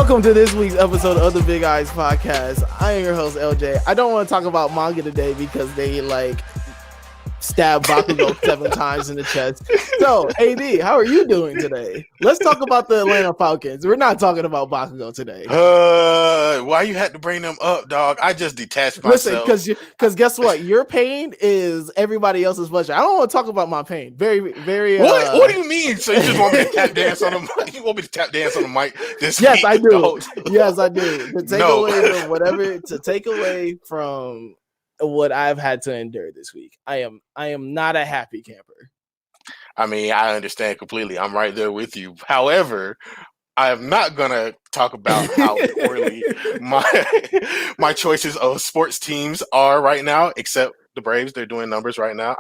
Welcome to this week's episode of the Big Eyes Podcast. I am your host, LJ. I don't want to talk about manga today because they stab Bakugo 7 times in the chest. So, AD, how are you doing today? Let's talk about the Atlanta Falcons. We're not talking about Bakugo today. Why you had to bring them up, dog? I just detached myself. Listen, because guess what? Your pain is everybody else's pleasure. I don't want to talk about my pain. Very. What do you mean? So you just want me to tap dance on the mic? You want me to tap dance on the mic? Yes, I do. Yes, I do. To take away from what I've had to endure this week. I am not a happy camper. I mean, I understand completely. I'm right there with you. However, I am not gonna talk about how poorly my choices of sports teams are right now, except the Braves. They're doing numbers right now.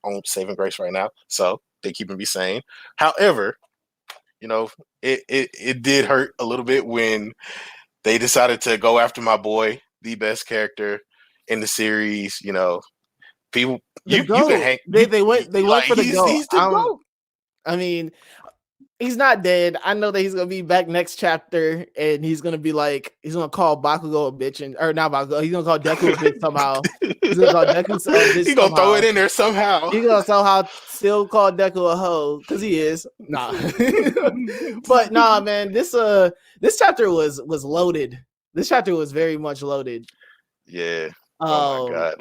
I'm saving grace right now, so they keeping me sane. However, it did hurt a little bit when they decided to go after my boy, the best character in the series. People you can hang. They went for the goal. He's the GOAT. I mean, he's not dead. I know that he's gonna be back next chapter, and he's gonna call Bakugo a bitch, or not Bakugo. He's gonna call Deku a bitch somehow. He's gonna call Deku a bitch. He's gonna throw it in there somehow. He's gonna somehow still call Deku a hoe because he is. Nah, but nah, man. This chapter was loaded. This chapter was very much loaded. Yeah. Oh my god.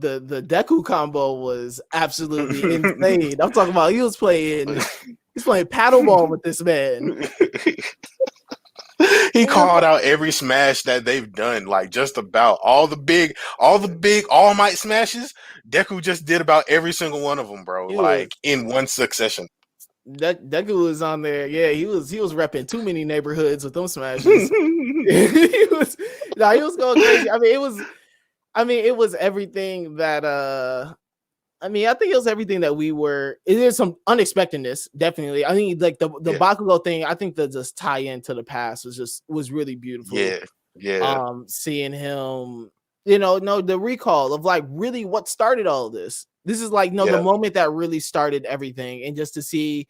The Deku combo was absolutely insane. I'm talking about he's playing paddleball with this man. He called out every smash that they've done, like just about all the big All Might smashes. Deku just did about every single one of them, bro. In one succession. Deku was on there. Yeah, he was repping too many neighborhoods with those smashes. he was going crazy. I mean, it was everything that I think it was everything that we were. There's some unexpectedness, definitely. I think the Bakugo thing. I think that just tie into the past was really beautiful. Yeah. Seeing him, the recall of really what started all of this. This is the moment that really started everything, and just to see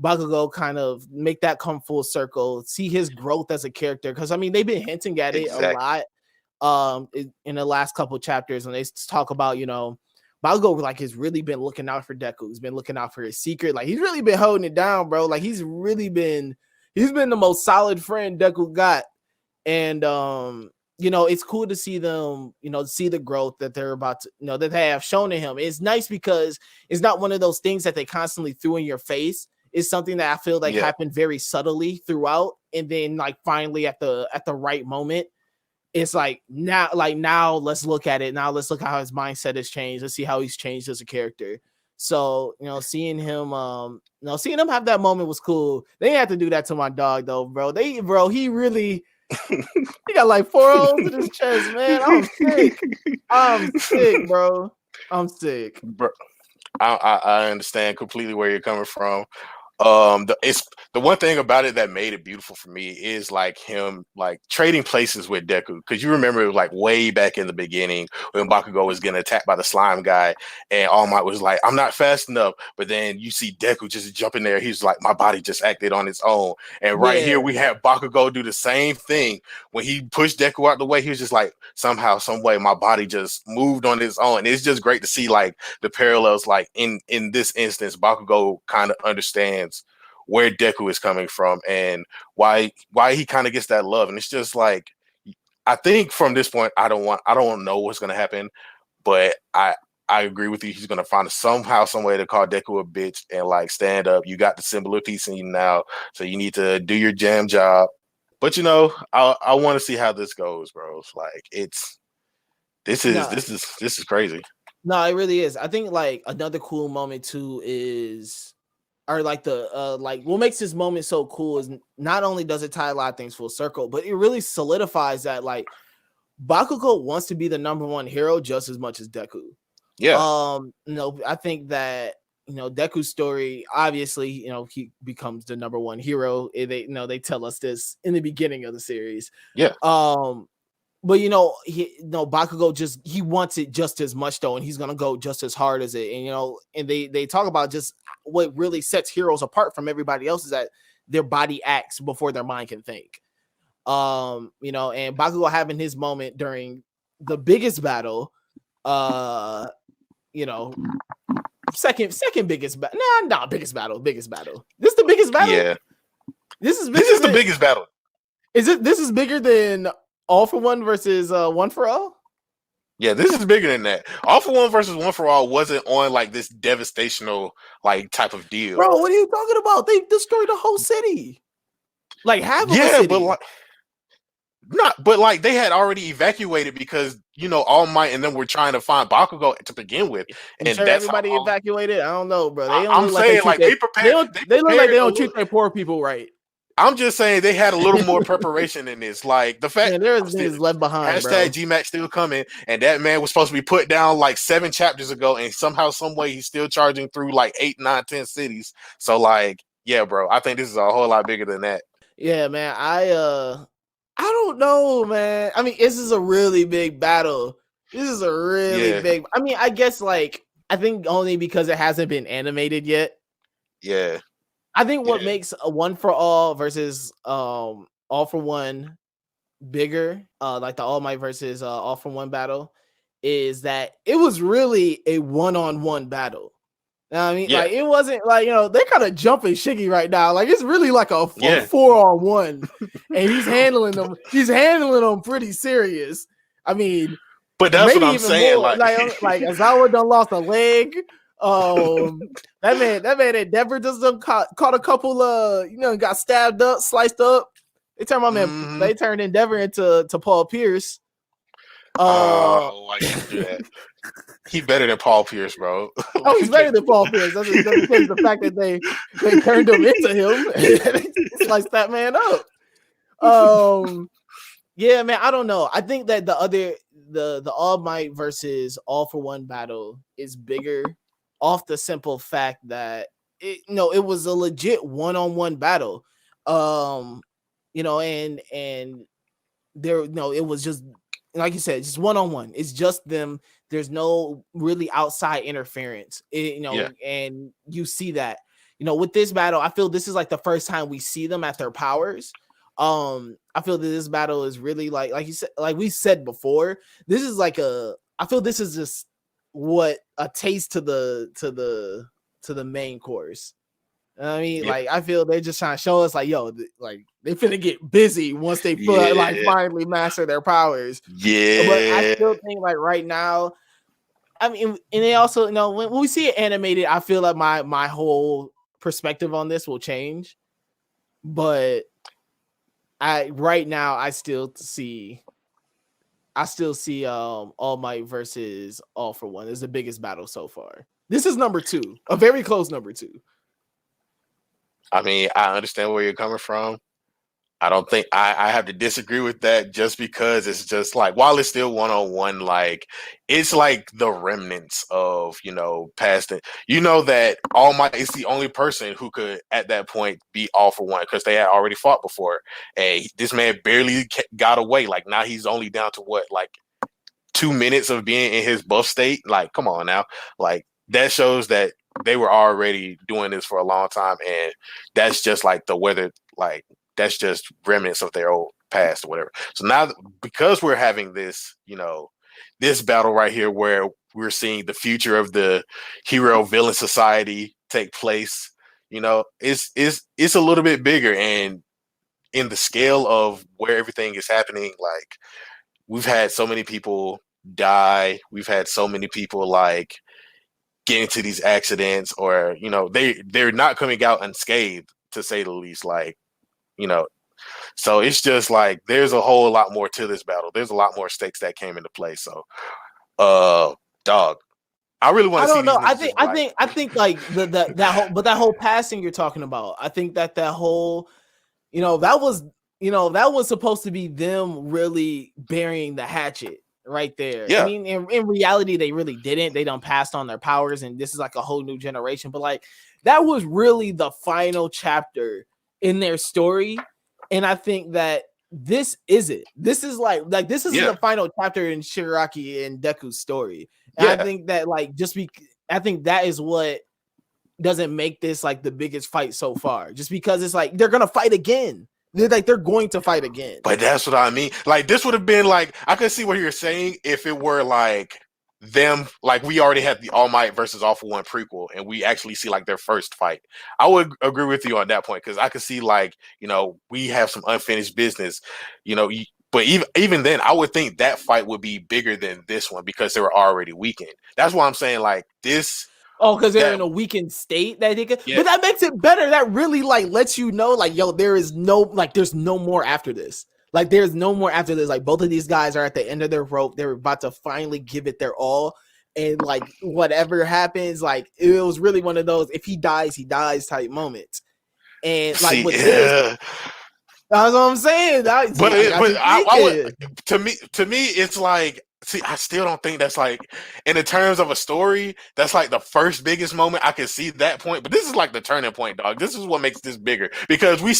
Bakugo kind of make that come full circle, see his growth as a character, because they've been hinting at it a lot. In the last couple chapters, and they talk about Bakugo has really been looking out for Deku. He's been looking out for his secret. He's really been holding it down, bro. He's been the most solid friend Deku got. And it's cool to see them, see the growth that they're about to, that they have shown to him. It's nice because it's not one of those things that they constantly threw in your face. It's something that I feel happened very subtly throughout, and then finally at the right moment. It's now let's look at it. Now let's look how his mindset has changed. Let's see how he's changed as a character. So, seeing him have that moment was cool. They didn't have to do that to my dog though, bro. He really he got 4 holes in his chest, man. I'm sick, bro. I'm sick. Bro, I understand completely where you're coming from. The one thing about it that made it beautiful for me is him trading places with Deku, because you remember way back in the beginning when Bakugo was getting attacked by the slime guy, and All Might was like, I'm not fast enough, but then you see Deku just jump in there. He's like, my body just acted on its own. And here we have Bakugo do the same thing. When he pushed Deku out the way, he was just somehow, some way, my body just moved on its own. And it's just great to see the parallels. In this instance, Bakugo kind of understands where Deku is coming from and why he kind of gets that love. And it's just I think from this point, I don't know what's going to happen, but I agree with you. He's going to find somehow, some way to call Deku a bitch and stand up. You got the symbol of peace in you now, so you need to do your jam job. But I want to see how this goes, bro. This is crazy. No, it really is. I think another cool moment too is, or what makes this moment so cool is not only does it tie a lot of things full circle, but it really solidifies that Bakugo wants to be the number one hero just as much as Deku. Yeah. I think that Deku's story, obviously, he becomes the number one hero. They tell us this in the beginning of the series. Yeah. But Bakugo he wants it just as much though, and he's gonna go just as hard as it. And and they talk about just what really sets heroes apart from everybody else is that their body acts before their mind can think. You know, and Bakugo having his moment during the biggest battle, you know, second biggest battle. Nah, biggest battle. This is the biggest battle. Yeah, this is the biggest battle. This is bigger than All for One versus One for All? Yeah, this is bigger than that. All for One versus One for All wasn't on like this devastational like type of deal. Bro, what are you talking about? They destroyed the whole city. Like half of the city. But like they had already evacuated because you know All Might and them were trying to find Bakugo to begin with, and sure everybody evacuated. I don't know, bro. I'm saying like they prepared. They look like they don't treat their poor people right. I'm just saying they had a little more preparation in this. Like the fact there's niggas left behind. Hashtag GMAX still coming, and that man was supposed to be put down like 7 chapters ago, and somehow, some way, he's still charging through like 8, 9, 10 cities. So like, yeah, bro, I think this is a whole lot bigger than that. Yeah, man. I don't know, man. I mean, this is a really big battle. This is a really big. I mean, I guess like I think only because it hasn't been animated yet. Yeah. I think what makes a One for All versus All for One bigger, like the All Might versus All for One battle, is that it was really a one-on-one battle. You know what I mean? Like it wasn't like, you know, they're kind of jumping Shiggy right now. Like it's really like a 4-on-1, and he's handling them. He's handling them pretty serious. I mean, but that's what I'm saying. More. Like Azawa done lost a leg. That man Endeavor just caught a couple you know, got stabbed up, sliced up. They turned my man. They turned Endeavor into Paul Pierce. I can't do that. He better than Paul Pierce, bro. Oh, he's better than Paul Pierce. Doesn't change the fact that they turned him into him and sliced that man up. Yeah, man. I don't know. I think that the All Might versus All for One battle is bigger off the simple fact that it was a legit one-on-one battle. You know, and there, it was just like you said, just one-on-one. It's just them. There's no really outside interference. And you see that, with this battle, I feel this is like the first time we see them at their powers. I feel that this battle is really like you said, like we said before, this is like I feel this is just what a taste to the main course. I mean, like I feel they're just trying to show us like, yo, like they finna get busy once they finally master their powers. Yeah, but I still think like right now, I mean, and they also when we see it animated, I feel like my whole perspective on this will change. But right now I still see All Might versus All for One is the biggest battle so far. This is number 2, a very close number 2. I mean, I understand where you're coming from. I don't think I have to disagree with that, just because it's just like, while it's still one-on-one, like it's like the remnants of, past it. That All Might is the only person who could at that point be All for One, because they had already fought before. And this man barely got away. Like now he's only down to what, like 2 minutes of being in his buff state. Like, come on now. Like that shows that they were already doing this for a long time, and that's just like the weather, like that's just remnants of their old past or whatever. So now, because we're having this, this battle right here, where we're seeing the future of the hero villain society take place, it's a little bit bigger, and in the scale of where everything is happening, like we've had so many people die, we've had so many people like get into these accidents, or they're not coming out unscathed, to say the least. Like, so it's just like there's a whole lot more to this battle. There's a lot more stakes that came into play. So dog, I really want to see. I think like that whole passing you're talking about, I think that whole that was supposed to be them really burying the hatchet right there. I mean, in reality, they really didn't. They done passed on their powers, and this is like a whole new generation. But like that was really the final chapter in their story, and I think that this is it. This is like this is the final chapter in Shigaraki and Deku's story. And I think that I think that is what doesn't make this like the biggest fight so far. Just because it's like they're gonna fight again. They're going to fight again. But that's what I mean. Like this would have been like I could see what you're saying if it were like them, like we already had the All Might versus All For One prequel, and we actually see like their first fight. I would agree with you on that point because I could see like we have some unfinished business, but even then, I would think that fight would be bigger than this one because they were already weakened. That's why I'm saying like this. Oh, because they're in a weakened state that they could, but that makes it better. That really like lets you know, like, yo, there's no more after this. Like, there's no more after this. Like, both of these guys are at the end of their rope. They're about to finally give it their all. And like, whatever happens, like, it was really one of those, if he dies type moments. And like, with this, that's what I'm saying. To me, it's like, see, I still don't think that's like, in the terms of a story, that's like the first biggest moment. I can see that point, but this is like the turning point, dog. This is what makes this bigger because we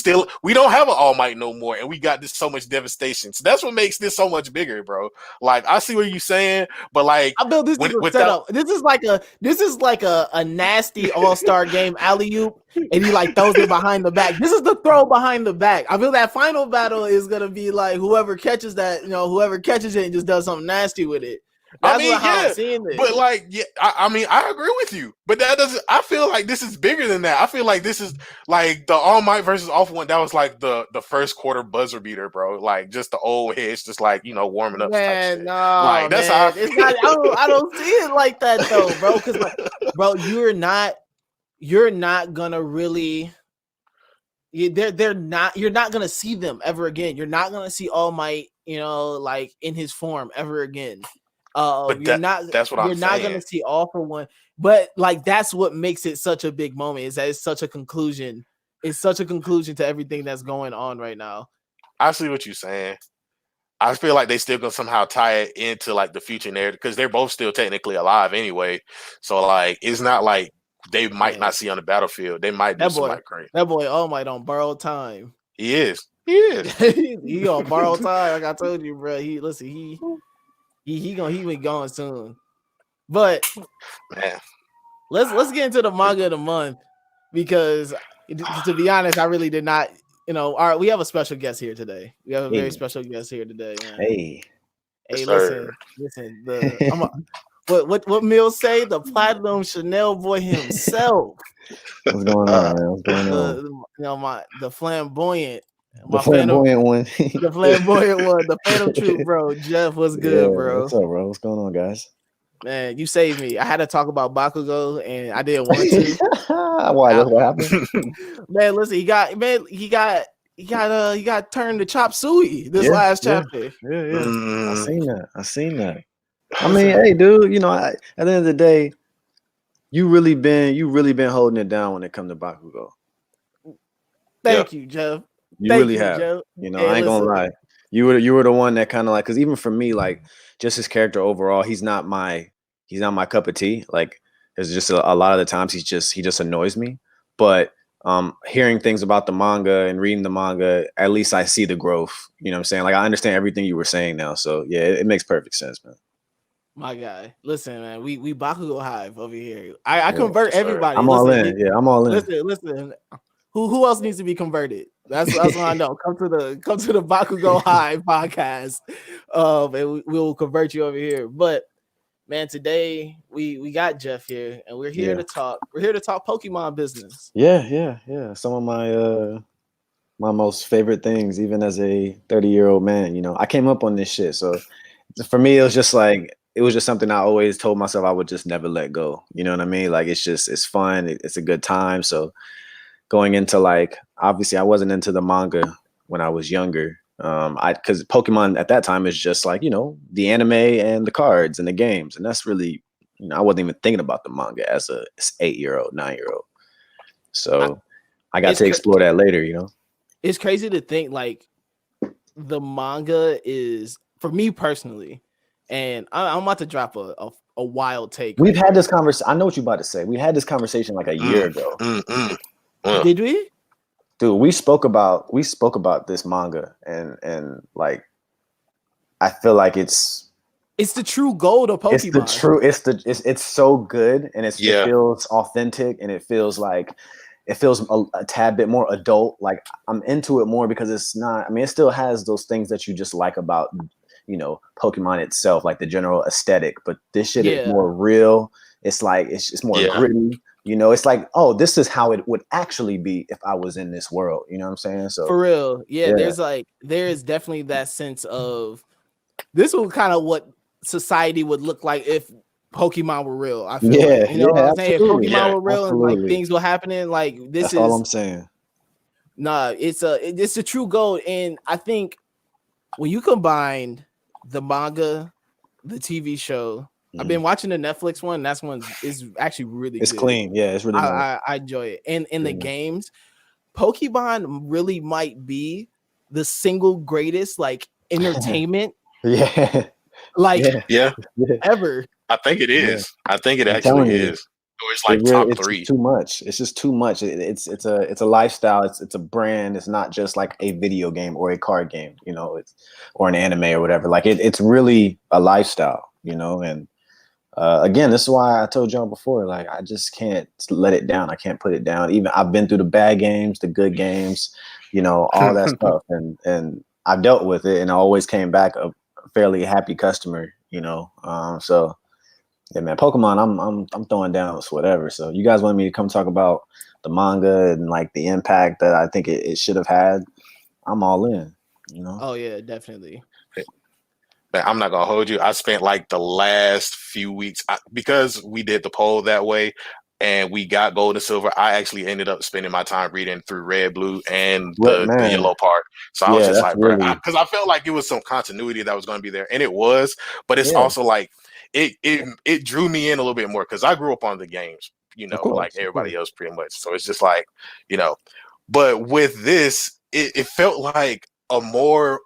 don't have an All Might no more, and we got this so much devastation. So that's what makes this so much bigger, bro. Like, I see what you're saying, but like, I built this is a setup. This is like a nasty All-Star game alley-oop, and he like throws it behind the back. This is the throw behind the back. I feel that final battle is gonna be like whoever catches that, whoever catches it and just does something nasty with it. That's how I'm seeing this. But like, I mean, I agree with you. But that doesn't. I feel like this is bigger than that. I feel like this is like the All Might versus All For One. That was like the first quarter buzzer beater, bro. Like just the old heads, just like warming up. Man, no, like that's how it's not. I don't see it like that though, bro. Because like, bro, you're not gonna really. You're not gonna see them ever again. You're not gonna see All Might, like in his form ever again. But that's what I'm saying. You're not gonna see All For One, but like that's what makes it such a big moment. Is that it's such a conclusion. It's such a conclusion to everything that's going on right now. I see what you're saying. I feel like they still gonna somehow tie it into like the future narrative because they're both still technically alive anyway. So like, it's not like they might not see on the battlefield. They might do something crazy. That boy All Might on borrowed time. He is. He on borrowed time. Like I told you, bro. He be gone soon. But man, let's get into the manga of the month because to be honest, I really did not. We have a special guest here today. We have a very special guest here today. Man. Hey, listen. What Mills say? The platinum Chanel boy himself. What's going on, man? What's going on? The flamboyant. The flamboyant one. The flamboyant one. The Phantom Troop, bro. Jeff, what's good, bro? What's up, bro? What's going on, guys? Man, you saved me. I had to talk about Bakugo, and I didn't want to. Why? What happened? Man, listen, he got turned to chop suey this last chapter. Yeah. I seen that. I mean, hey, dude. At the end of the day, you really been holding it down when it comes to Bakugo. Thank you, Jeff. You really have. Jeff. I ain't gonna lie. You were the one that kind of like, because even for me, like just his character overall, he's not my cup of tea. Like, there's just a lot of the times he just annoys me. But hearing things about the manga and reading the manga, at least I see the growth. You know what I'm saying? Like, I understand everything you were saying now. So yeah, it makes perfect sense, man. My guy, listen, man, we Bakugo Hive over here. I convert everybody. I'm all in. Yeah, I'm all in. Listen. Who else needs to be converted? That's what I know. Come to the Bakugo Hive podcast, and we will convert you over here. But man, today we got Jeff here, and we're here to talk. We're here to talk Pokemon business. Yeah. Some of my most favorite things, even as a 30-year-old man. I came up on this shit, so for me, it was just something I always told myself I would just never let go. You know what I mean? Like, it's fun. It's a good time. So going into like, obviously I wasn't into the manga when I was younger. Because Pokemon at that time is just like, the anime and the cards and the games. And that's really, I wasn't even thinking about the manga as a 8-year-old, 9-year-old. So I got to explore that later, It's crazy to think like the manga is, for me personally, and I'm about to drop a wild take. We've had this conversation. I know what you're about to say. We had this conversation like a year ago. Did we? Dude, we spoke about this manga and like, I feel like it's the true gold of Pokemon. It's so good, and it feels authentic, and it feels like it feels a tad bit more adult. Like I'm into it more because it's not. I mean, it still has those things that you just like about, you know, Pokemon itself, like the general aesthetic. But this shit is more real. It's like it's more gritty. You know, it's like, oh, this is how it would actually be if I was in this world. You know what I'm saying? So for real, there is definitely that sense of this was kind of what society would look like if Pokemon were real. I feel like, you know what I'm saying? If Pokemon were real and like things were happening, like this is all I'm saying. Nah, it's a true goal, and I think when you combine the manga, the TV show. I've been watching the Netflix one. That's one is actually really it's good. Clean. Yeah, it's really nice. I enjoy it. And in the games, Pokemon really might be the single greatest like entertainment. Ever. I think it is. I think it actually is. Or it's like top three. It's too much. It's just too much. It's a lifestyle. It's a brand. It's not just like a video game or a card game, you know, or an anime or whatever. Like it's really a lifestyle, you know. And again, this is why I told y'all before, like I just can't let it down. I can't put it down. Even I've been through the bad games, the good games, you know, all that stuff, and I've dealt with it, and I always came back a fairly happy customer, you know. So yeah, man, Pokemon, I'm throwing down with whatever. So you guys want me to come talk about the manga and like the impact that I think it should have had? I'm all in, you know. Oh yeah, definitely. I'm not gonna hold you. I spent like the last few weeks because we did the poll that way and we got gold and silver. I actually ended up spending my time reading through red, blue, and the yellow part. So I was just like, bro, because I felt like it was some continuity that was going to be there, and it was. But it's also like it drew me in a little bit more because I grew up on the games, you know, like everybody else pretty much. So it's just like, you know, but with this, it felt like a more,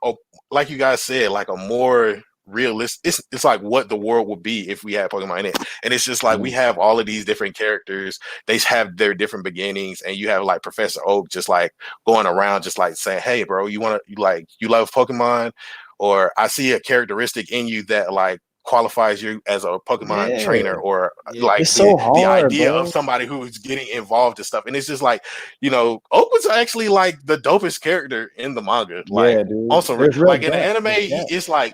like you guys said, like a more realistic. It's like what the world would be if we had Pokemon in it, and it's just like we have all of these different characters. They have their different beginnings, and you have like Professor Oak just like going around, just like saying, "Hey, bro, you love Pokemon, or I see a characteristic in you that like qualifies you as a Pokemon trainer," or like the idea of somebody who's getting involved in stuff. And it's just like, you know, Oak was actually like the dopest character in the manga. Like also like in the anime, it's like,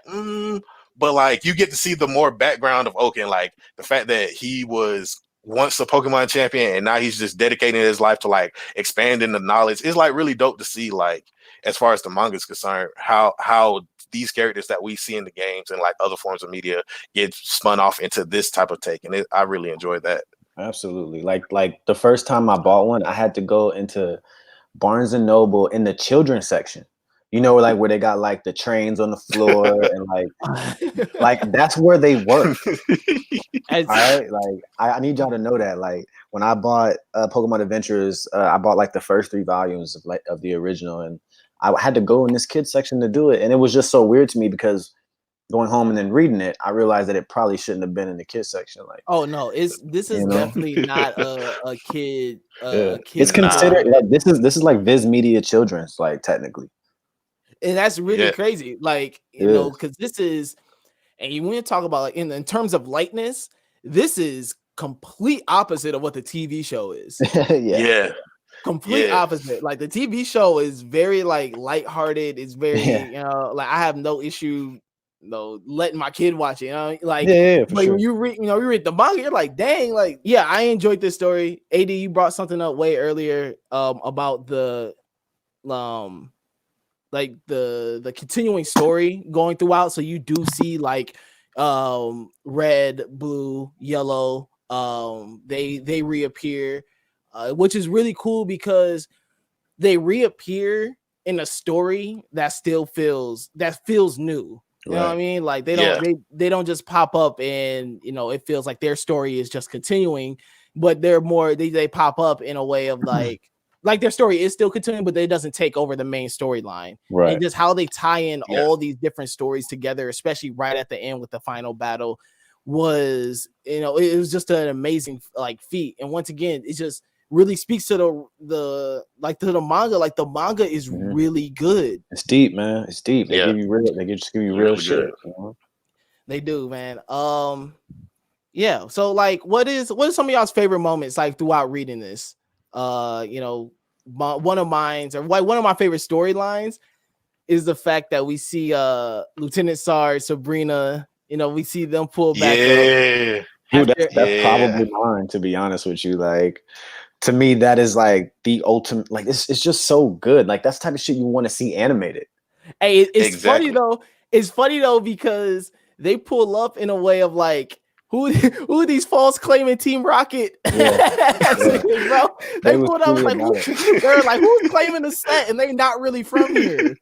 but like you get to see the more background of Oak and like the fact that he was once a Pokemon champion and now he's just dedicating his life to like expanding the knowledge. It's like really dope to see, like, as far as the manga is concerned, how these characters that we see in the games and like other forms of media get spun off into this type of take. And I really enjoyed that. Absolutely. Like the first time I bought one, I had to go into Barnes and Noble in the children's section. You know, like where they got like the trains on the floor and like that's where they work. All right, like I need y'all to know that. Like when I bought Pokemon Adventures, I bought like the first 3 volumes of the original, and I had to go in this kids section to do it, and it was just so weird to me because going home and then reading it, I realized that it probably shouldn't have been in the kids section. Like, oh no, this is definitely not a kid. It's considered like this is like Viz Media Children's, like technically. And that's really crazy, like, you know, because this is, and you want to talk about like in terms of lightness, this is complete opposite of what the TV show is. Complete opposite. Like the TV show is very like lighthearted. It's very, you know, like I have no issue, you know, letting my kid watch it. You know, like when you read, you know, you read the manga, you're like, dang, like, yeah, I enjoyed this story. AD, you brought something up way earlier about the like the continuing story going throughout. So you do see like red, blue, yellow, they reappear, which is really cool because they reappear in a story that still feels new. You know what I mean? Like they don't just pop up and, you know, it feels like their story is just continuing, but they're more they pop up in a way of like their story is still continuing, but it doesn't take over the main storyline. Right. And just how they tie in all these different stories together, especially right at the end with the final battle, was, you know, it was just an amazing like feat. And once again, it just really speaks to the manga. Like the manga is really good. It's deep, man. It's deep. They give you real. They just give you real shit. You know? They do, man. Yeah. So like, what is some of y'all's favorite moments like throughout reading this? You know, one of my favorite storylines is the fact that we see Lieutenant Sarge, Sabrina, you know, we see them pull back up. Dude, that's probably mine, to be honest with you. Like, to me, that is like the ultimate, like it's just so good. Like, that's the type of shit you want to see animated. Hey, it's funny though. It's funny though, because they pull up in a way of like, who are these false claiming Team Rocket? Bro, they pulled up like, they're like, who's claiming the set, and they're not really from here.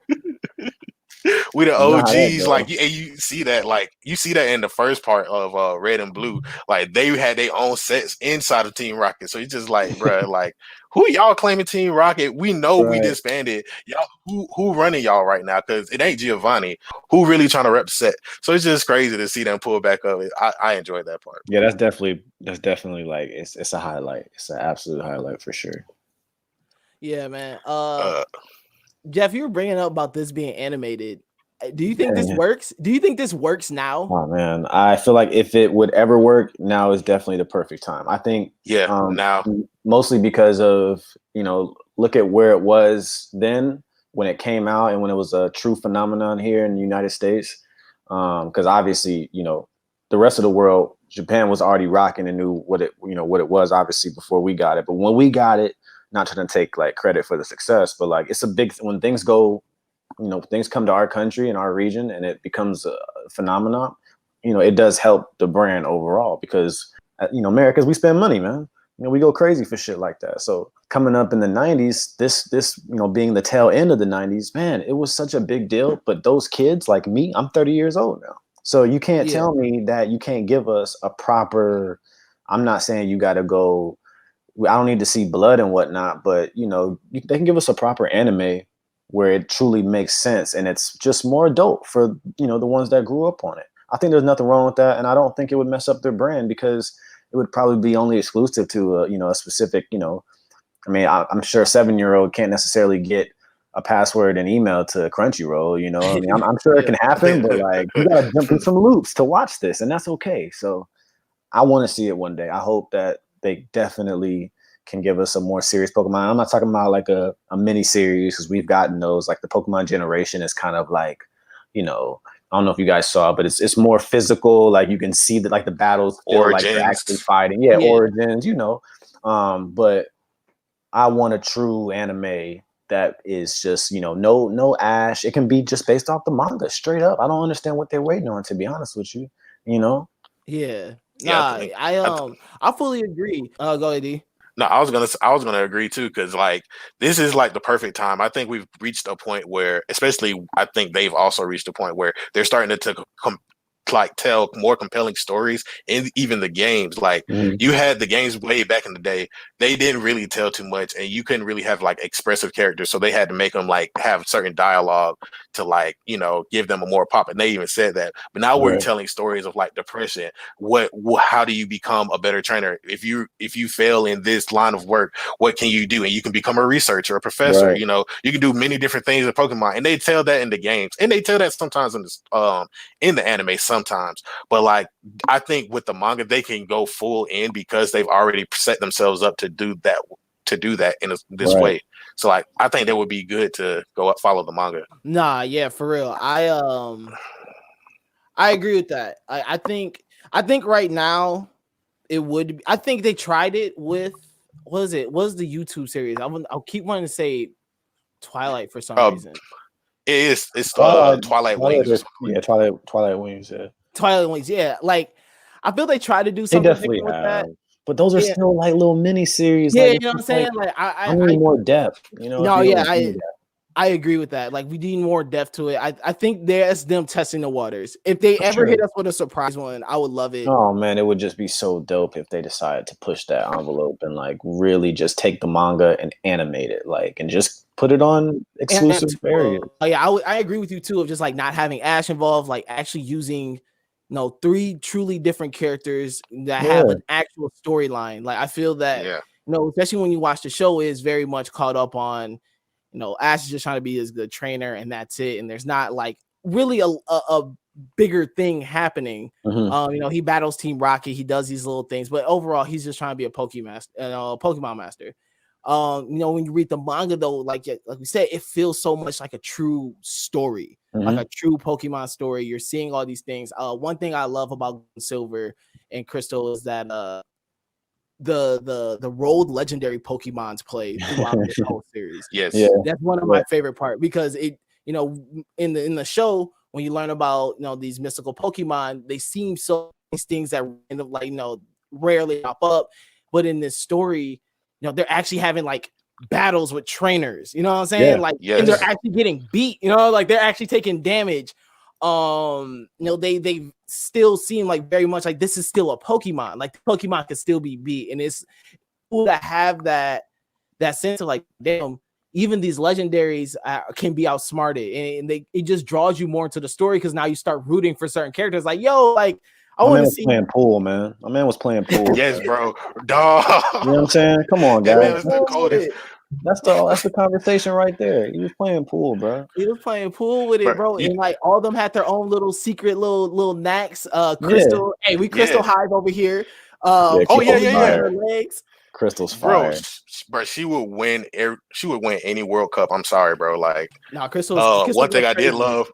We the OGs, like you see that in the first part of Red and Blue. Like, they had their own sets inside of Team Rocket. So it's just like, bro, like, who y'all claiming Team Rocket? We know we disbanded. Y'all, who running y'all right now? Because it ain't Giovanni. Who really trying to rep the set? So it's just crazy to see them pull back up. I enjoyed that part. Yeah, that's definitely like it's a highlight. It's an absolute highlight for sure. Yeah, man. Jeff, you were bringing up about this being animated. Do you think this works? Do you think this works now? Oh man, I feel like if it would ever work, now is definitely the perfect time. I think now, mostly because of, you know, look at where it was then when it came out and when it was a true phenomenon here in the United States. Because obviously, you know, the rest of the world, Japan was already rocking and knew what it was obviously before we got it. But when we got it, not trying to take like credit for the success, but like it's a big, when things go, you know, things come to our country and our region and it becomes a phenomenon, you know, it does help the brand overall because, you know, Americans, we spend money, man. You know, we go crazy for shit like that. So coming up in the 90s, this, you know, being the tail end of the 90s, man, it was such a big deal. But those kids like me, I'm 30 years old now. So you can't tell me that you can't give us a proper, I'm not saying you got to go, I don't need to see blood and whatnot, but, you know, they can give us a proper anime where it truly makes sense and it's just more adult for, you know, the ones that grew up on it. I think there's nothing wrong with that, and I don't think it would mess up their brand because it would probably be only exclusive to you know, a specific, you know, I mean, I'm sure a 7-year-old can't necessarily get a password and email to Crunchyroll, you know. I mean, I'm sure it can happen, but like you gotta jump through some loops to watch this, and that's okay. So I want to see it one day. I hope that they definitely can give us a more serious Pokemon. I'm not talking about like a mini series because we've gotten those. Like the Pokemon generation is kind of like, you know, I don't know if you guys saw, but it's more physical. Like you can see that like the battles feel like they're actually fighting. Yeah, Origins, you know. But I want a true anime that is just, you know, no Ash. It can be just based off the manga, straight up. I don't understand what they're waiting on, to be honest with you. You know? Yeah. Nah, I fully agree. Go ahead, D. No, I was gonna agree too, because like this is like the perfect time. I think we've reached a point where, especially, I think they've also reached a point where they're starting to tell more compelling stories in even the games. Like you had the games way back in the day, they didn't really tell too much, and you couldn't really have like expressive characters, so they had to make them like have certain dialogue to like, you know, give them a more pop. And they even said that. But now we're telling stories of like depression. How do you become a better trainer? If you fail in this line of work, what can you do? And you can become a researcher, a professor. You know, you can do many different things in Pokemon, and they tell that in the games, and they tell that sometimes in the anime sometimes. But like, I think with the manga, they can go full in because they've already set themselves up to do that in this way. So like, I think that would be good to go up, follow the manga. Nah, yeah, for real. I agree with that. I think right now it would. I think they tried it with what was the YouTube series? I'll keep wanting to say Twilight for some reason. It's Twilight Wings. Yeah, Twilight Wings. Yeah, Twilight Wings. Yeah, like I feel they tried to do something different with that. But those are still like little mini series. Yeah, like, you know what I'm saying? Like I need more depth. You know? No, yeah, I agree with that. Like we need more depth to it. I think that's them testing the waters. If they ever hit us with a surprise one, I would love it. Oh man, it would just be so dope if they decided to push that envelope and like really just take the manga and animate it, like, and just put it on exclusive areas. Oh yeah, I agree with you too of just like not having Ash involved, like actually using 3 truly different characters that have an actual storyline. Like I feel that especially when you watch the show, is very much caught up on Ash is just trying to be his good trainer and that's it, and there's not like really a bigger thing happening. He battles Team Rocket, he does these little things, but overall he's just trying to be a Pokemon master. When you read the manga though, like we said, it feels so much like a true story, like a true Pokemon story. You're seeing all these things. One thing I love about Silver and Crystal is that the role legendary Pokemons play throughout this whole series. Yes, that's one of my favorite part, because it, in the show, when you learn about these mystical Pokemon, they seem so these things that end up like rarely pop up, but in this story, they're actually having like battles with trainers. You know what I'm saying? And they're actually getting beat. Like they're actually taking damage. They still seem like very much like this is still a Pokemon. Like the Pokemon can still be beat, and it's cool to have that sense of like, damn, even these legendaries can be outsmarted, and it just draws you more into the story, because now you start rooting for certain characters. Like, yo, like I want to see playing pool, man. My man was playing pool. Yes, bro. Dog. You know what I'm saying? Come on, guys. Man was the coldest. That's the conversation right there. He was playing pool, bro. He was playing pool with it, bro. And like all of them had their own little secret little knacks. Crystal, hey, we Crystal Hive over here. Legs. Crystal's fire, bro. She would win. She would win any World Cup. I'm sorry, bro. Like, Crystal. One thing I did love.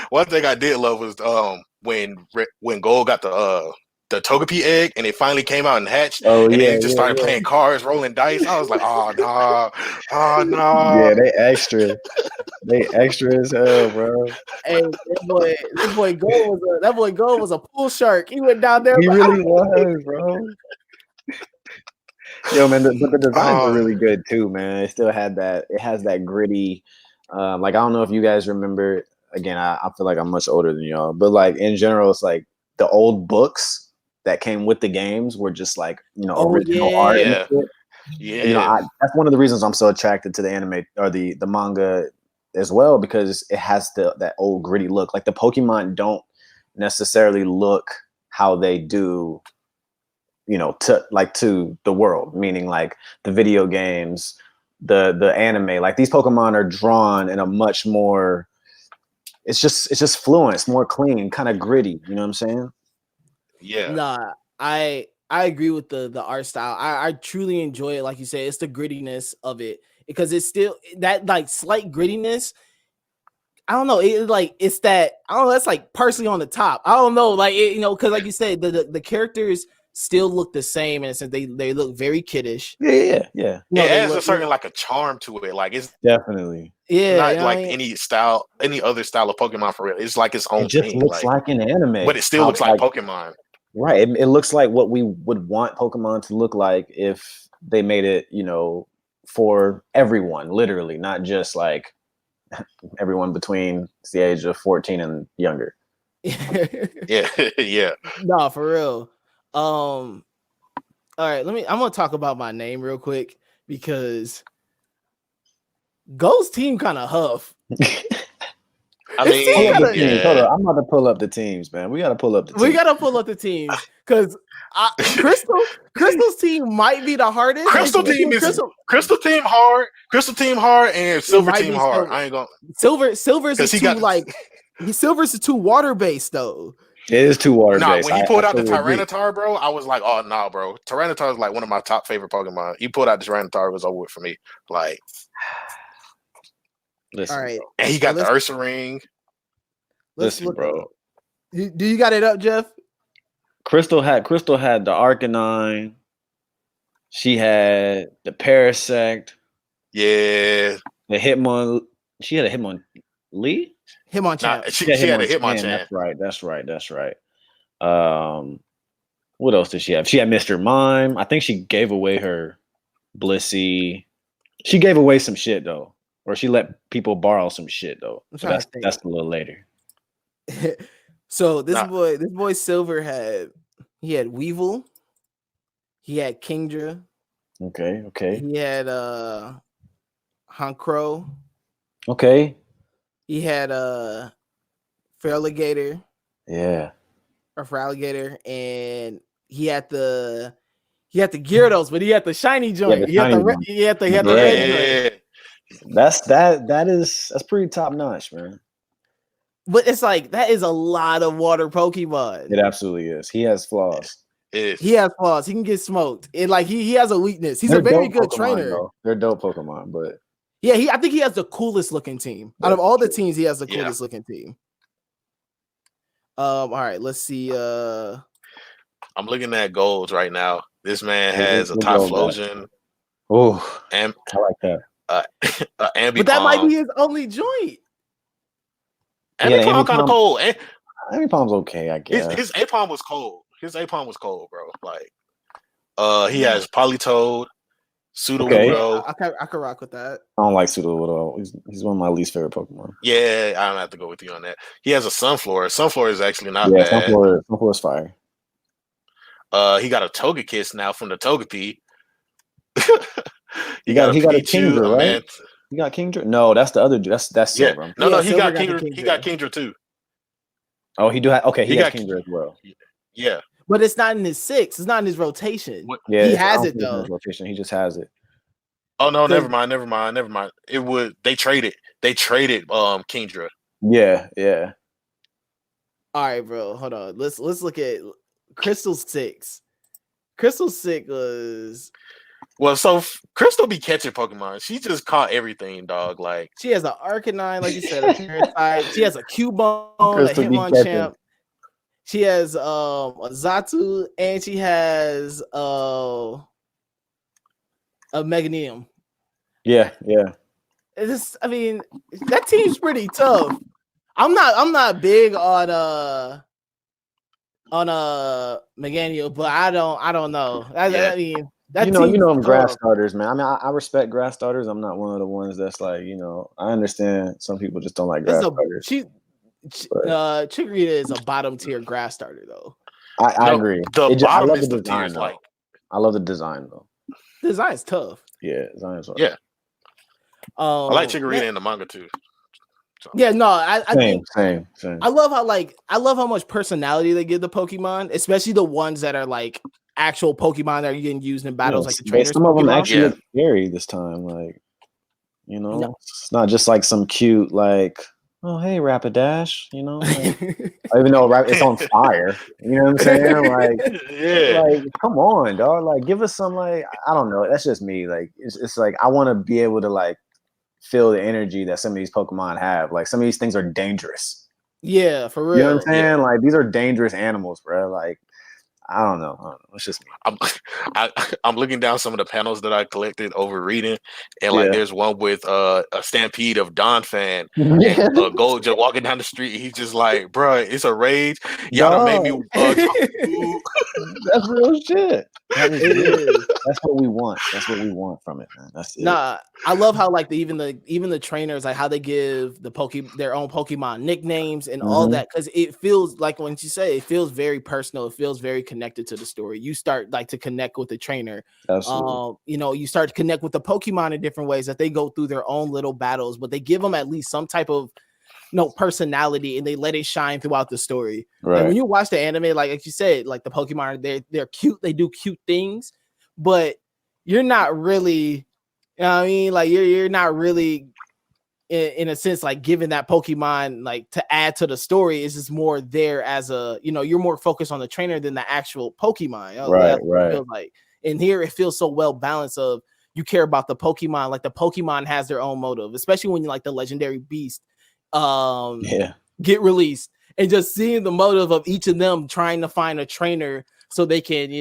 One thing I did love was when Gold got the Togepi egg, and it finally came out and hatched, and then it just started playing cards, rolling dice. I was like, oh no. Yeah, they extra as hell, bro. Hey, this boy Gold was a pool shark. He went down there. He really was, bro. Yo, man, but the designs are really good too, man. It still had that. It has that gritty. Like, I don't know if you guys remember. Again, I feel like I'm much older than y'all, but like in general, it's like the old books that came with the games were just like, original art. And shit. That's one of the reasons I'm so attracted to the anime or the manga as well, because it has that old gritty look. Like the Pokemon don't necessarily look how they do, to the world, meaning like the video games, the anime. Like these Pokemon are drawn in a much more. It's just fluent. It's more clean, kind of gritty. You know what I'm saying? Yeah. Nah, I agree with the art style. I truly enjoy it. Like you say, it's the grittiness of it, because it's still that like slight grittiness. I don't know. It's that, I don't know. That's like partially on the top. I don't know. Like, because like you said, the characters still look the same, and since they look very kiddish. Yeah. It has a certain like a charm to it. Like it's definitely not like any other style of Pokemon for real. It's like its own. It just looks like an anime, but it still looks like Pokemon. Right. It looks like what we would want Pokemon to look like if they made it, for everyone, literally, not just like everyone between the age of 14 and younger. Yeah. No, for real. All right, I'm gonna talk about my name real quick, because Gold's team kind of huff. I mean, hold on. I'm about to pull up the teams, man. We gotta pull up the teams. We gotta pull up the teams, because Crystal's team might be the hardest. Crystal team hard. Crystal team hard, and Silver team hard. I ain't gonna. Silver's Silver's too water based though. It is too water based. When he pulled out the Tyranitar, bro, I was like, oh no, bro. Tyranitar is like one of my top favorite Pokemon. He pulled out the Tyranitar, it was over with for me. Like, listen, all right. bro. And he got the Ursa ring. Listen, bro. Do you got it up, Jeff? Crystal had the Arcanine. She had the Parasect. Yeah. The Hitmon. She had a Hitmonlee? Hitmonchan. She had a Hitmonchan. That's right. What else did she have? She had Mr. Mime. I think she gave away her Blissey. She gave away some shit though. Or she let people borrow some shit though. That's a little later. So this boy Silver had Weevil, he had Kingdra. Okay. He had Honchkrow. Okay. He had Feraligatr. Yeah. Or Feraligatr, and he had the Gyarados, but he had the shiny joint. He had the red joint. That's pretty top notch, man. But it's like that is a lot of water Pokemon. It absolutely is. He has flaws. He has flaws. He can get smoked. And like he has a weakness. He's a very good Pokemon, trainer. Though. They're dope Pokemon, but yeah, I think he has the coolest looking team. Out of all the teams, he has the coolest looking team. All right, let's see. I'm looking at golds right now. This man has a Typhlosion. Oh, I like that. Ambipom. But that might be his only joint. Ambipom kind of cold. Ambipom's okay, I guess. His Apom was cold. Bro. Like, he has Politoed, Sudowoodo. I could rock with that. I don't like Sudowoodo. He's one of my least favorite Pokemon. Yeah, I don't have to go with you on that. He has a Sunflora. Sunflora is actually not bad. Sunflora's fire. He got a Togekiss now from the Togepi. he got a Kingdra, right? You got Kingdra? No, that's the other. That's Silver. No, he got Kingdra. He got Kingdra too. Oh, he do have. Okay, he got Kingdra as well. Yeah, but it's not in his 6. It's not in his rotation. Yeah, he has it though. Rotation. He just has it. Oh no, never mind. It would. They traded. Kingdra. Yeah. All right, bro. Hold on. Let's look at Crystal 6. Crystal 6 was. Well, so Crystal be catching Pokemon. She just caught everything, dog. Like she has an Arcanine, like you said, a Parasite. She has a Cubone, a Hitmonchan. She has a Zatu, and she has a Meganium. Yeah. I mean, that team's pretty tough. I'm not big on Meganium, but I don't know. I mean. You know I'm grass starters, man. I mean, I respect grass starters. I'm not one of the ones that's like, I understand some people just don't like grass starters. Chikorita is a bottom tier grass starter, though. I agree. I love the design, though. I love the design, though. Design's tough. Yeah, design's tough. Yeah. I like Chikorita in the manga too. So. Yeah, no, I think same. I love how much personality they give the Pokemon, especially the ones that are like actual Pokemon that are getting used in battles, like the trainers. Some of them actually look scary this time. Like, it's not just like some cute, like, oh hey, Rapidash, like, even though it's on fire. You know what I'm saying? Like, like, come on, dog. Like, give us some, like, I don't know. That's just me. Like, it's like I want to be able to like feel the energy that some of these Pokemon have. Like, some of these things are dangerous. Yeah, for real. You know what I'm saying? Yeah. Like, these are dangerous animals, bro. Like, I don't know. It's just me. I'm looking down some of the panels that I collected over reading, and like there's one with a stampede of Donphan and Gold just walking down the street. He's just like, bro, it's a rage. Y'all done made me. That's real shit. That's what we want. That's what we want from it, man. That's it. Nah, I love how like even the trainers, like how they give their own Pokemon nicknames and all that, because it feels like when you say it feels very personal. It feels very connected to the story. You start like to connect with the trainer. Absolutely. You start to connect with the Pokemon in different ways that they go through their own little battles, but they give them at least some type of personality and they let it shine throughout the story. Right. Like when you watch the anime, like you said, like the Pokemon, they're cute, they do cute things, but you're not really, I mean, like you're not really in a sense like giving that Pokemon like to add to the story. Is just more there as a, you're more focused on the trainer than the actual Pokemon. Right. Like, and here it feels so well balanced of you care about the Pokemon, like the Pokemon has their own motive, especially when you like the legendary beast get released, and just seeing the motive of each of them trying to find a trainer so they can,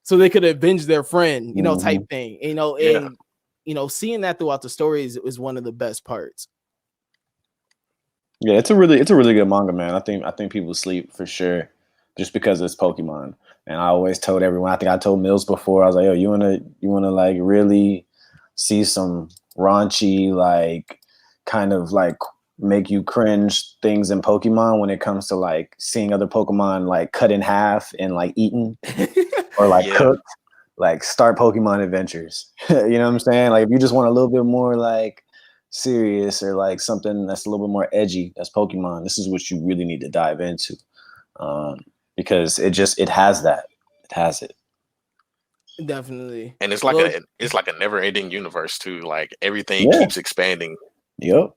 so they could avenge their friend, type thing, and seeing that throughout the story is one of the best parts. Yeah, it's a really good manga, man. I think people sleep for sure just because it's Pokemon. And I always told everyone, I think I told Mills before, I was like, yo, you wanna like really see some raunchy, like kind of like make you cringe things in Pokemon when it comes to like seeing other Pokemon like cut in half and like eaten or like cooked, like start Pokemon Adventures. You know what I'm saying? Like if you just want a little bit more like serious or like something that's a little bit more edgy, that's Pokemon. This is what you really need to dive into. Because it has that. It has it. Definitely. And it's like a never-ending universe too. Like everything keeps expanding. Yep.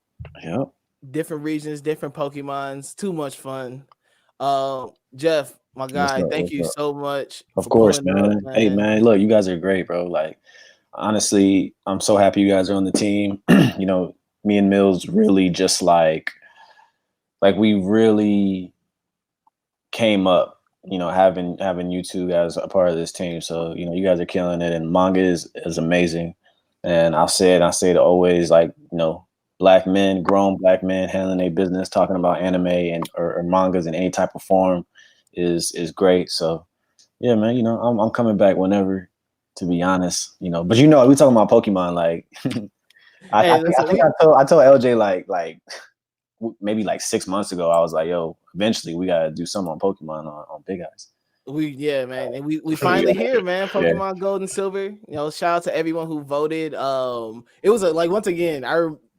Different regions, different Pokemons. Too much fun. Jeff, My guy, thank you so much. Of course, man. Hey, man, look, you guys are great, bro. Like, honestly, I'm so happy you guys are on the team. You know, me and Mills really just like we really came up, you know, having you two as a part of this team. So, you know, you guys are killing it, and Manga is amazing. And I say it always, like, you know, grown black men handling their business, talking about anime and or mangas in any type of form is great. So yeah, man, you know, I'm coming back whenever, to be honest, you know. But you know, we talking about Pokemon, like I told LJ like maybe like 6 months ago, I was like, yo, eventually we gotta do something on Pokemon on Big Eyes. Man, and we finally here, man. Pokemon Gold and Silver. You know, shout out to everyone who voted. It was once again,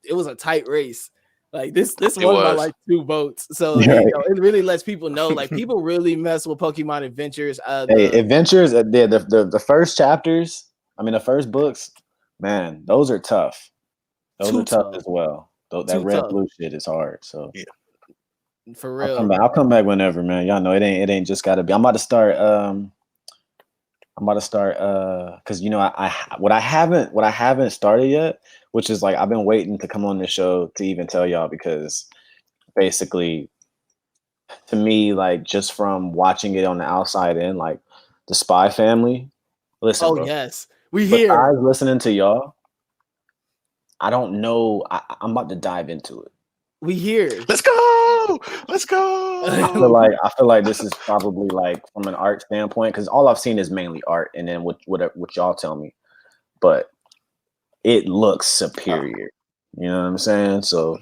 it was a tight race. Like this won by like 2 votes. So you know, it really lets people know, like, people really mess with Pokemon Adventures. Adventures, the first chapters, I mean the first books, man, those are tough. Those are tough as well. That red blue shit is hard. So yeah, for real. I'll come back whenever, man. Y'all know it ain't just gotta be. I'm about to start because you know what I haven't started yet, which is like I've been waiting to come on this show to even tell y'all, because basically to me, like, just from watching it on the outside in, like, the Spy Family. Listen, bro, yes, we hear. I was listening to y'all. I don't know. I'm about to dive into it. We hear. Let's go. I feel like this is probably, like, from an art standpoint, because all I've seen is mainly art, and then what y'all tell me, but it looks superior. You know what I'm saying? So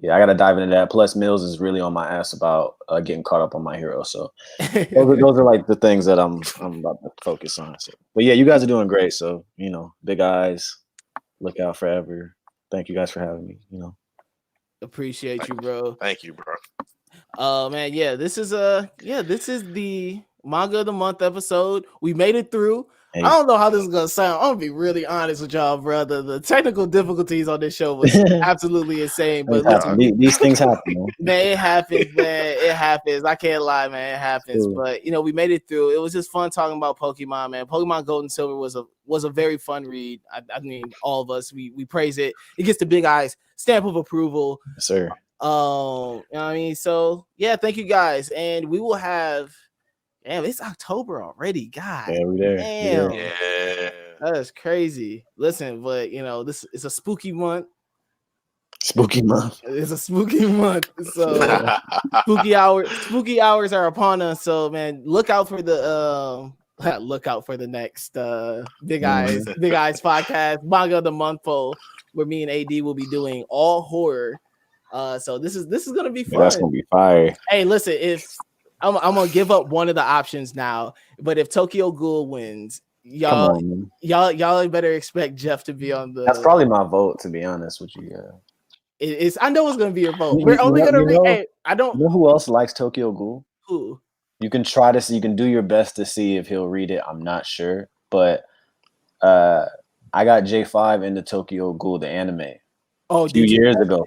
yeah, I gotta dive into that. Plus, Mills is really on my ass about getting caught up on My Hero. So those are like the things that I'm about to focus on. So, but yeah, you guys are doing great. So, you know, Big Eyes, look out forever. Thank you guys for having me. You know, appreciate you, bro. Thank you, bro. Man, yeah, this is the Manga of the Month episode. We made it through. Hey. I don't know how this is gonna sound. I'm gonna be really honest with y'all, brother. The technical difficulties on this show was absolutely insane. But these things happen, man. It happens, man. It happens. I can't lie, man. It happens. Ooh. But you know, we made it through. It was just fun talking about Pokemon, man. Pokemon Gold and Silver was a very fun read. I mean, all of us we praise it. It gets the Big Eyes stamp of approval. Yes, sir. You know what I mean? So yeah, thank you guys, and we will have. Damn, it's October already. God, yeah, we there. Damn, yeah, that is crazy. Listen, but you know, this is a spooky month. Spooky month. It's a spooky month. So spooky hours are upon us. So man, look out for the next Big Eyes podcast, Manga of the Month poll, where me and AD will be doing all horror. So this is gonna be fun. Yeah, that's gonna be fire. Hey, listen, if I'm gonna give up one of the options now, but if Tokyo Ghoul wins, y'all better expect Jeff to be on the. That's probably my vote, to be honest with you. It's. I know it's gonna be your vote. We're only gonna read. Hey, I don't. You know who else likes Tokyo Ghoul? Who? You can try to see. You can do your best to see if he'll read it. I'm not sure, but I got J5 into Tokyo Ghoul, the anime. Oh, a few years ago,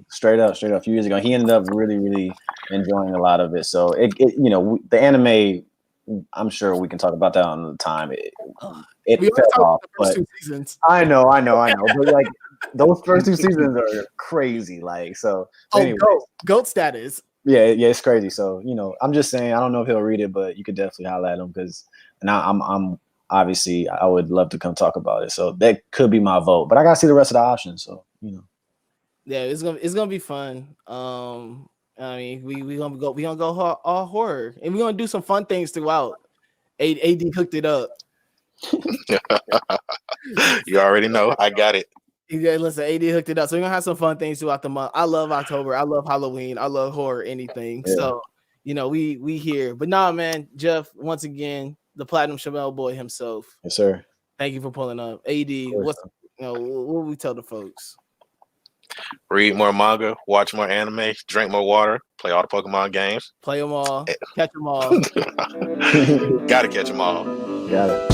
straight up, a few years ago. He ended up really, really enjoying a lot of it. So it you know, the anime, I'm sure we can talk about that on the time. It fell off, but 2 seasons. I know. But like those first 2 seasons are crazy. Like, so anyway. Goat status. Yeah, it's crazy. So, you know, I'm just saying, I don't know if he'll read it, but you could definitely holler at him, because now I'm obviously I would love to come talk about it. So that could be my vote, but I gotta see the rest of the options. So, you know. Yeah, it's gonna be fun. I mean, we gonna go all horror, and we're gonna do some fun things throughout. AD hooked it up. You already know. I got it. Yeah, listen, AD hooked it up. So we're gonna have some fun things throughout the month. I love October. I love Halloween. I love horror, anything. Yeah. So, you know, we here. But nah, man, Jeff, once again, the Platinum Shamel boy himself. Yes, sir. Thank you for pulling up. AD, what we tell the folks? Read more manga, watch more anime, drink more water, play all the Pokemon games. Play them all, catch them all. Gotta catch them all. Got it.